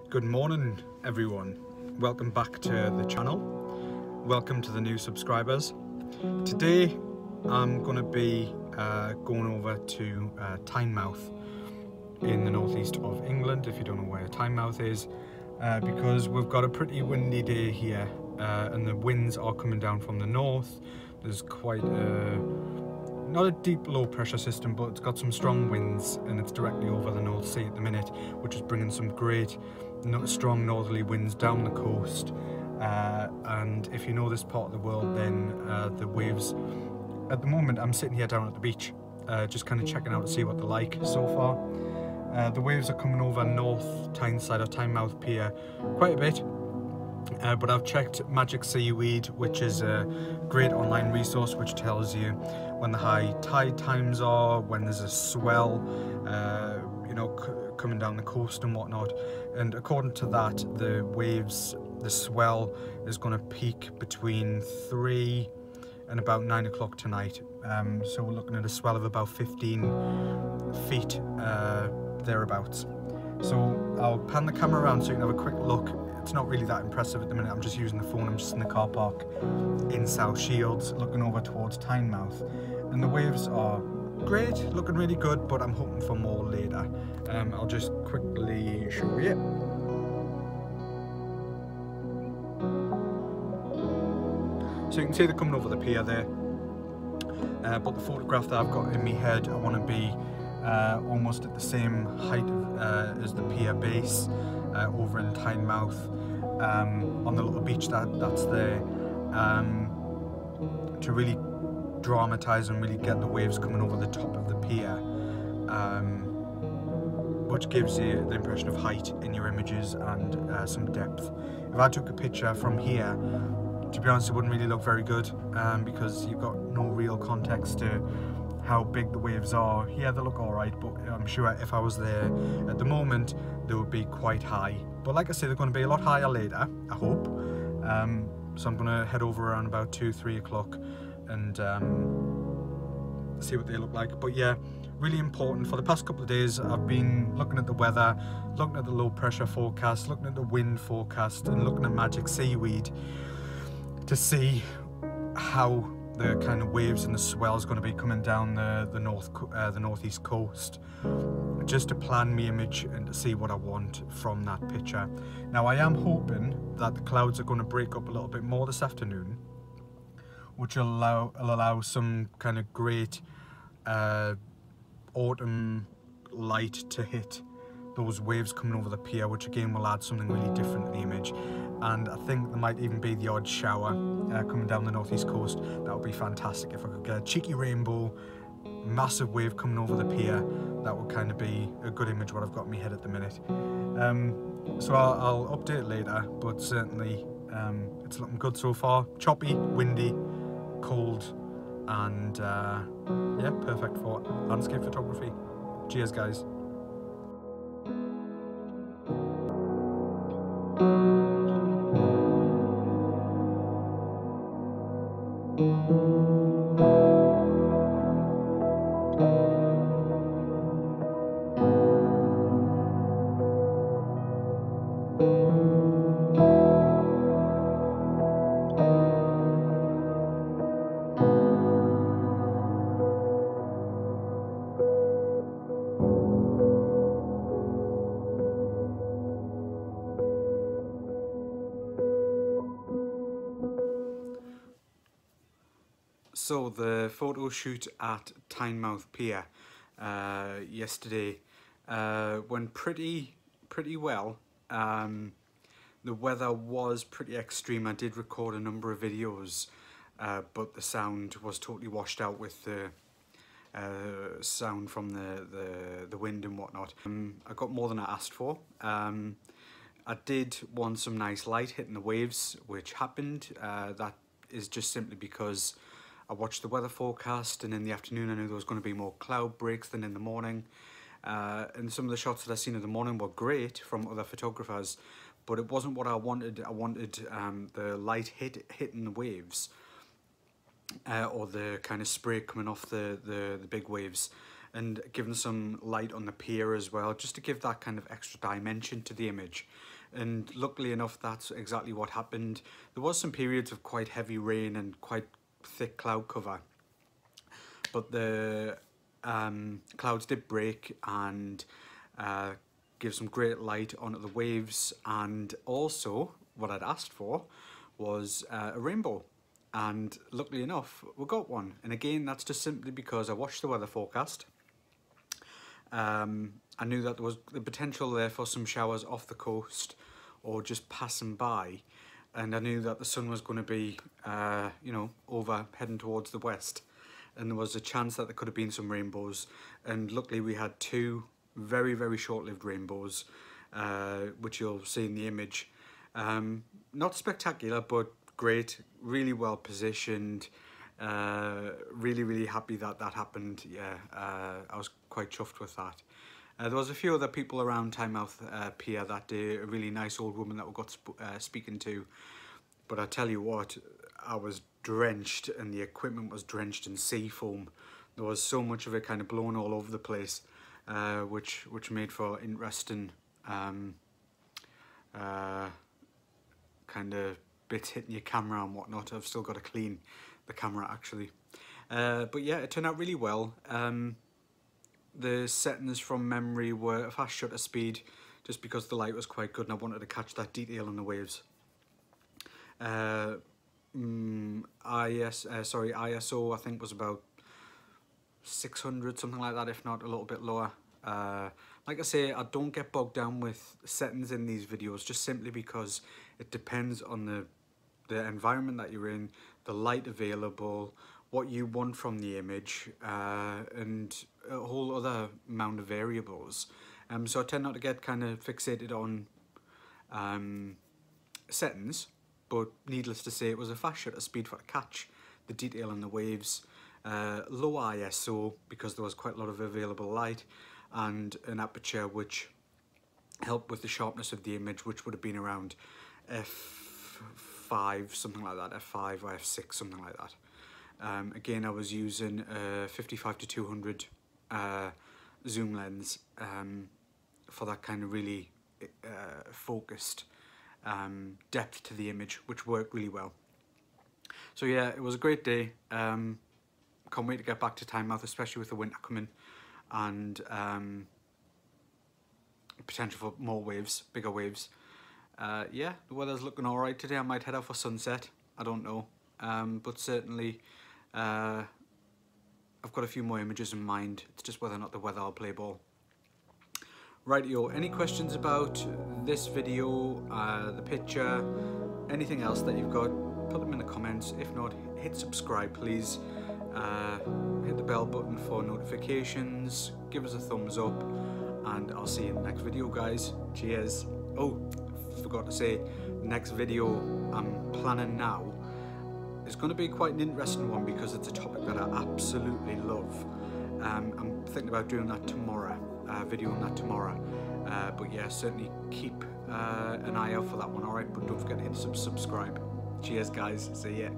Good morning everyone, welcome back to the channel, welcome to the new subscribers. Today I'm going to be going over to Tynemouth in the northeast of England, if you don't know where Tynemouth is, because we've got a pretty windy day here and the winds are coming down from the north. There's quite not a deep low pressure system, but it's got some strong winds and it's directly over the North Sea at the minute, which is bringing some great strong northerly winds down the coast. And if you know this part of the world, then the waves, at the moment I'm sitting here down at the beach, just kind of checking out to see what they're like so far. The waves are coming over North Tyneside or Tynemouth Pier quite a bit. But I've checked Magic Seaweed, which is a great online resource which tells you when the high tide times are, when there's a swell, you know, coming down the coast and whatnot. And according to that, the waves, the swell is going to peak between 3 and about 9 o'clock tonight. So we're looking at a swell of about 15 feet thereabouts. So I'll pan the camera around so you can have a quick look. It's not really that impressive at the minute. I'm just using the phone. I'm just in the car park in South Shields looking over towards Tynemouth, and the waves are great, looking really good, but I'm hoping for more later. I'll just quickly show you. So you can see they're coming over the pier there, but the photograph that I've got in my head, I want to be almost at the same height as the pier base over in Tynemouth, on the little beach that's there, to really dramatise and really get the waves coming over the top of the pier, which gives you the impression of height in your images and some depth. If I took a picture from here, to be honest, it wouldn't really look very good, because you've got no real context to how big the waves are. Yeah, they look alright, but I'm sure if I was there at the moment, they would be quite high. But like I say, they're going to be a lot higher later, I hope. So I'm going to head over around about 2-3 o'clock and see what they look like. But yeah, really important. For the past couple of days, I've been looking at the weather, looking at the low pressure forecast, looking at the wind forecast, and looking at Magic Seaweed to see how the kind of waves and the swell is going to be coming down the northeast coast, just to plan my image and to see what I want from that picture. Now I am hoping that the clouds are going to break up a little bit more this afternoon, which will allow some kind of great autumn light to hit those waves coming over the pier, which again will add something really different to the image. And I think there might even be the odd shower coming down the northeast coast. That would be fantastic if I could get a cheeky rainbow, massive wave coming over the pier. That would kind of be a good image what I've got in my head at the minute. So I'll update later, but certainly it's looking good so far. Choppy, windy, cold, and yeah, perfect for landscape photography. Cheers guys. So the photo shoot at Tynemouth Pier yesterday went pretty well. The weather was pretty extreme. I did record a number of videos, but the sound was totally washed out with the sound from the wind and whatnot. I got more than I asked for. I did want some nice light hitting the waves, which happened. That is just simply because I watched the weather forecast, and in the afternoon I knew there was going to be more cloud breaks than in the morning. And some of the shots that I seen in the morning were great from other photographers, but it wasn't what I wanted. I wanted the light hitting the waves, or the kind of spray coming off the big waves, and giving some light on the pier as well, just to give that kind of extra dimension to the image. and luckily enough that's exactly what happened. There was some periods of quite heavy rain and quite thick cloud cover, but the clouds did break and give some great light onto the waves, and also what I'd asked for was a rainbow, and luckily enough we got one. And again, that's just simply because I watched the weather forecast. I knew that there was the potential there for some showers off the coast or just passing by, and I knew that the sun was going to be you know, over heading towards the west, and there was a chance that there could have been some rainbows. And luckily we had two very, very short-lived rainbows, which you'll see in the image. Not spectacular, but great, really well positioned. Really, really happy that that happened. Yeah, I was quite chuffed with that. There was a few other people around Tynemouth Pier that day, a really nice old woman that we got speaking to. But I tell you what, I was drenched, and the equipment was drenched in sea foam. There was so much of it kind of blown all over the place, which made for interesting kind of bits hitting your camera and whatnot. I've still got to clean the camera actually. But yeah, it turned out really well. The settings from memory were a fast shutter speed, just because the light was quite good and I wanted to catch that detail in the waves. ISO I think was about 600, something like that, if not a little bit lower. Like I say, I don't get bogged down with settings in these videos, just simply because it depends on the environment that you're in, the light available, what you want from the image, and a whole other amount of variables. So I tend not to get kind of fixated on settings, but needless to say, it was a fast shutter speed for to catch the detail in the waves, low ISO because there was quite a lot of available light, and an aperture which helped with the sharpness of the image, which would have been around f5, something like that, f5 or f6, something like that. Again, I was using a 55-200 zoom lens for that kind of really focused depth to the image, which worked really well. So yeah, it was a great day. Can't wait to get back to Tynemouth, especially with the winter coming, and potential for more waves, bigger waves. Yeah, the weather's looking alright today. I might head out for sunset, I don't know, but certainly I've got a few more images in mind. It's just whether or not the weather will play ball. Rightio, any questions about this video, the picture, anything else that you've got, put them in the comments. If not, hit subscribe please, hit the bell button for notifications, give us a thumbs up, and I'll see you in the next video guys. Cheers. Oh, forgot to say, the next video I'm planning now is going to be quite an interesting one because it's a topic that I absolutely love. I'm thinking about doing that tomorrow, video on that tomorrow. But yeah, certainly keep an eye out for that one, alright? But don't forget to hit subscribe. Cheers guys, see ya.